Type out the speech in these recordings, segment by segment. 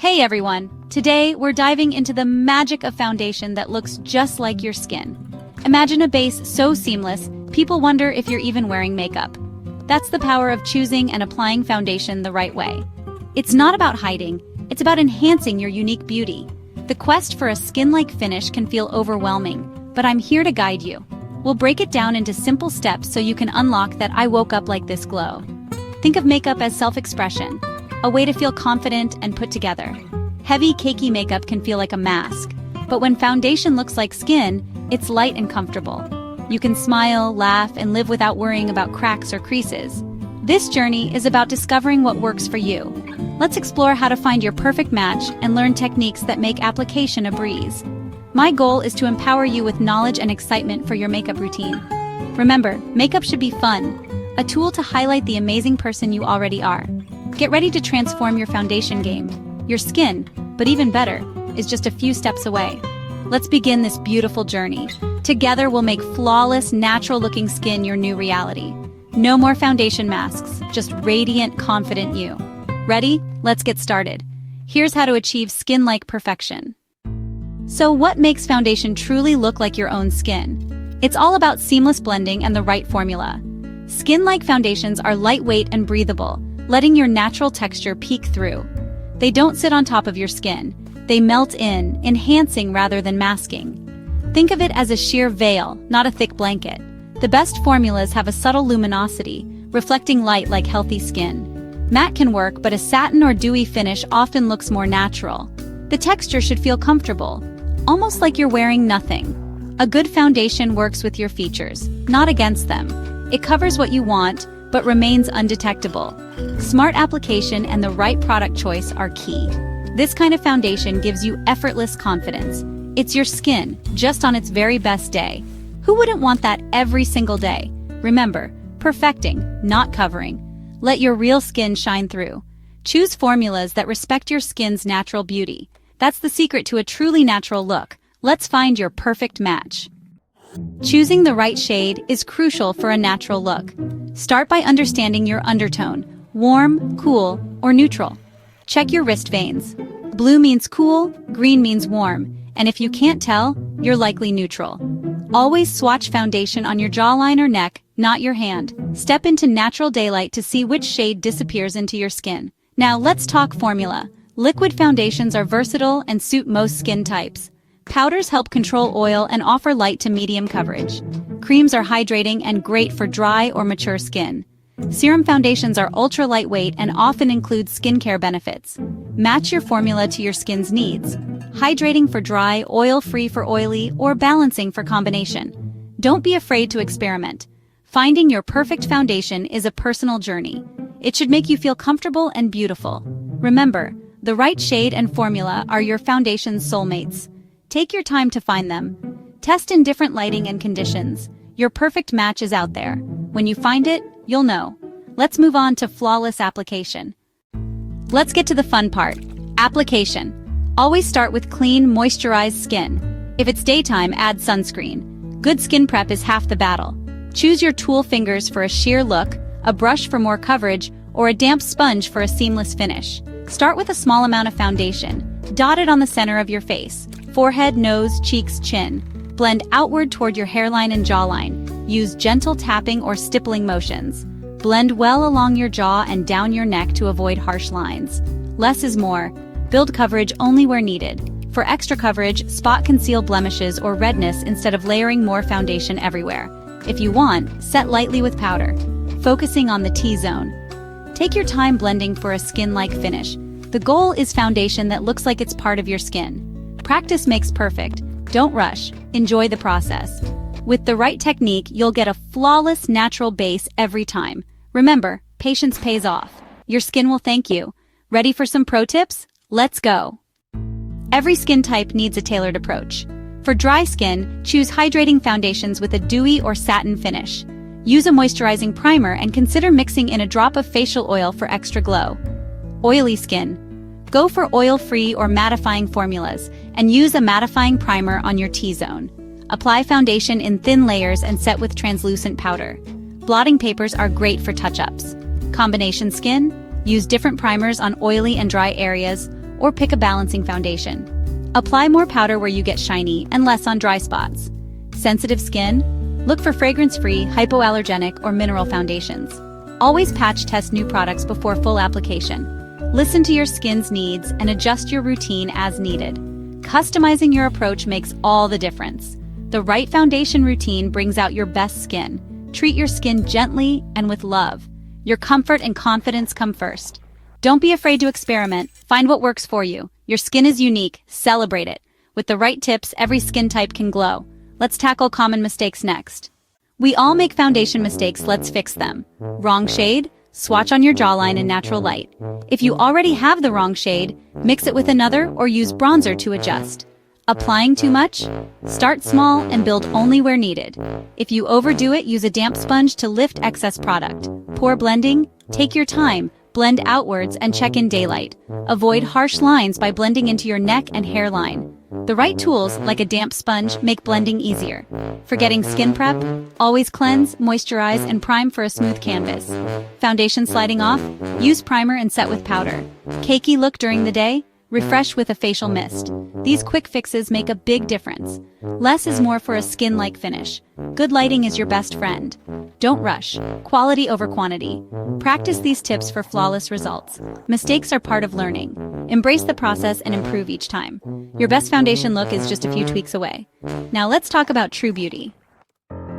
Hey everyone! Today, we're diving into the magic of foundation that looks just like your skin. Imagine a base so seamless, people wonder if you're even wearing makeup. That's the power of choosing and applying foundation the right way. It's not about hiding, it's about enhancing your unique beauty. The quest for a skin-like finish can feel overwhelming, but I'm here to guide you. We'll break it down into simple steps so you can unlock that "I woke up like this" glow. Think of makeup as self-expression, a way to feel confident and put together. Heavy, cakey makeup can feel like a mask, but when foundation looks like skin, it's light and comfortable. You can smile, laugh, and live without worrying about cracks or creases. This journey is about discovering what works for you. Let's explore how to find your perfect match and learn techniques that make application a breeze. My goal is to empower you with knowledge and excitement for your makeup routine. Remember, makeup should be fun, a tool to highlight the amazing person you already are. Get ready to transform your foundation game. Your skin, but even better, is just a few steps away. Let's begin this beautiful journey. Together we'll make flawless, natural-looking skin your new reality. No more foundation masks, just radiant, confident you. Ready? Let's get started. Here's how to achieve skin-like perfection. So what makes foundation truly look like your own skin? It's all about seamless blending and the right formula. Skin-like foundations are lightweight and breathable, letting your natural texture peek through. They don't sit on top of your skin. They melt in, enhancing rather than masking. Think of it as a sheer veil, not a thick blanket. The best formulas have a subtle luminosity, reflecting light like healthy skin. Matte can work, but a satin or dewy finish often looks more natural. The texture should feel comfortable, almost like you're wearing nothing. A good foundation works with your features, not against them. It covers what you want, but remains undetectable. Smart application and the right product choice are key. This kind of foundation gives you effortless confidence. It's your skin, just on its very best day. Who wouldn't want that every single day? Remember, perfecting, not covering. Let your real skin shine through. Choose formulas that respect your skin's natural beauty. That's the secret to a truly natural look. Let's find your perfect match. Choosing the right shade is crucial for a natural look. Start by understanding your undertone: warm, cool, or neutral. Check your wrist veins. Blue means cool, green means warm, and if you can't tell, you're likely neutral. Always swatch foundation on your jawline or neck, not your hand. Step into natural daylight to see which shade disappears into your skin. Now let's talk formula. Liquid foundations are versatile and suit most skin types. Powders help control oil and offer light to medium coverage. Creams are hydrating and great for dry or mature skin. Serum foundations are ultra lightweight and often include skincare benefits. Match your formula to your skin's needs. Hydrating for dry, oil-free for oily, or balancing for combination. Don't be afraid to experiment. Finding your perfect foundation is a personal journey. It should make you feel comfortable and beautiful. Remember, the right shade and formula are your foundation's soulmates. Take your time to find them. Test in different lighting and conditions. Your perfect match is out there. When you find it, you'll know. Let's move on to flawless application. Let's get to the fun part. Application. Always start with clean, moisturized skin. If it's daytime, add sunscreen. Good skin prep is half the battle. Choose your tool fingers for a sheer look, a brush for more coverage, or a damp sponge for a seamless finish. Start with a small amount of foundation. Dot it on the center of your face. Forehead, nose, cheeks, chin. Blend outward toward your hairline and jawline. Use gentle tapping or stippling motions. Blend well along your jaw and down your neck to avoid harsh lines. Less is more. Build coverage only where needed. For extra coverage, spot conceal blemishes or redness instead of layering more foundation everywhere. If you want, set lightly with powder, focusing on the T-zone. Take your time blending for a skin-like finish. The goal is foundation that looks like it's part of your skin. Practice makes perfect. Don't rush. Enjoy the process. With the right technique, you'll get a flawless, natural base every time. Remember, patience pays off. Your skin will thank you. Ready for some pro tips? Let's go. Every skin type needs a tailored approach. For dry skin, choose hydrating foundations with a dewy or satin finish. Use a moisturizing primer and consider mixing in a drop of facial oil for extra glow. Oily skin. Go for oil-free or mattifying formulas and use a mattifying primer on your T-zone. Apply foundation in thin layers and set with translucent powder. Blotting papers are great for touch-ups. Combination skin? Use different primers on oily and dry areas, or pick a balancing foundation. Apply more powder where you get shiny and less on dry spots. Sensitive skin? Look for fragrance-free, hypoallergenic, or mineral foundations. Always patch test new products before full application. Listen to your skin's needs and adjust your routine as needed. Customizing your approach makes all the difference. The right foundation routine brings out your best skin. Treat your skin gently and with love. Your comfort and confidence come first. Don't be afraid to experiment. Find what works for you. Your skin is unique. Celebrate it. With the right tips, every skin type can glow. Let's tackle common mistakes next. We all make foundation mistakes. Let's fix them. Wrong shade? Swatch on your jawline in natural light. If you already have the wrong shade, mix it with another or use bronzer to adjust. Applying too much? Start small and build only where needed. If you overdo it, use a damp sponge to lift excess product. Poor blending? Take your time. Blend outwards and check in daylight. Avoid harsh lines by blending into your neck and hairline. The right tools, like a damp sponge, make blending easier. Forgetting skin prep? Always cleanse, moisturize, and prime for a smooth canvas. Foundation sliding off? Use primer and set with powder. Cakey look during the day? Refresh with a facial mist. These quick fixes make a big difference. Less is more for a skin-like finish. Good lighting is your best friend. Don't rush. Quality over quantity. Practice these tips for flawless results. Mistakes are part of learning. Embrace the process and improve each time. Your best foundation look is just a few tweaks away. Now let's talk about true beauty.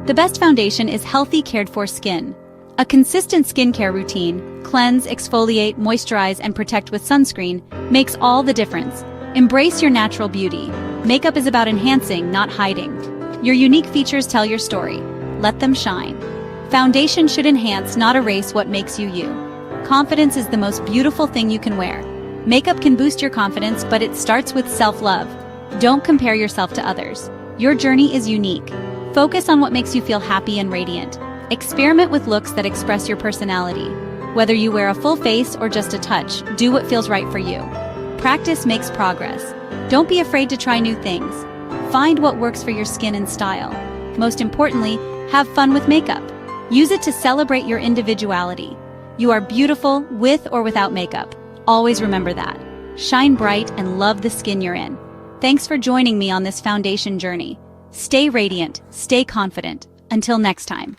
The best foundation is healthy, cared-for skin. A consistent skincare routine, cleanse, exfoliate, moisturize, and protect with sunscreen, makes all the difference. Embrace your natural beauty. Makeup is about enhancing, not hiding. Your unique features tell your story. Let them shine. Foundation should enhance, not erase what makes you you. Confidence is the most beautiful thing you can wear. Makeup can boost your confidence, but it starts with self-love. Don't compare yourself to others. Your journey is unique. Focus on what makes you feel happy and radiant. Experiment with looks that express your personality. Whether you wear a full face or just a touch, do what feels right for you. Practice makes progress. Don't be afraid to try new things. Find what works for your skin and style. Most importantly, have fun with makeup. Use it to celebrate your individuality. You are beautiful with or without makeup. Always remember that. Shine bright and love the skin you're in. Thanks for joining me on this foundation journey. Stay radiant, stay confident. Until next time.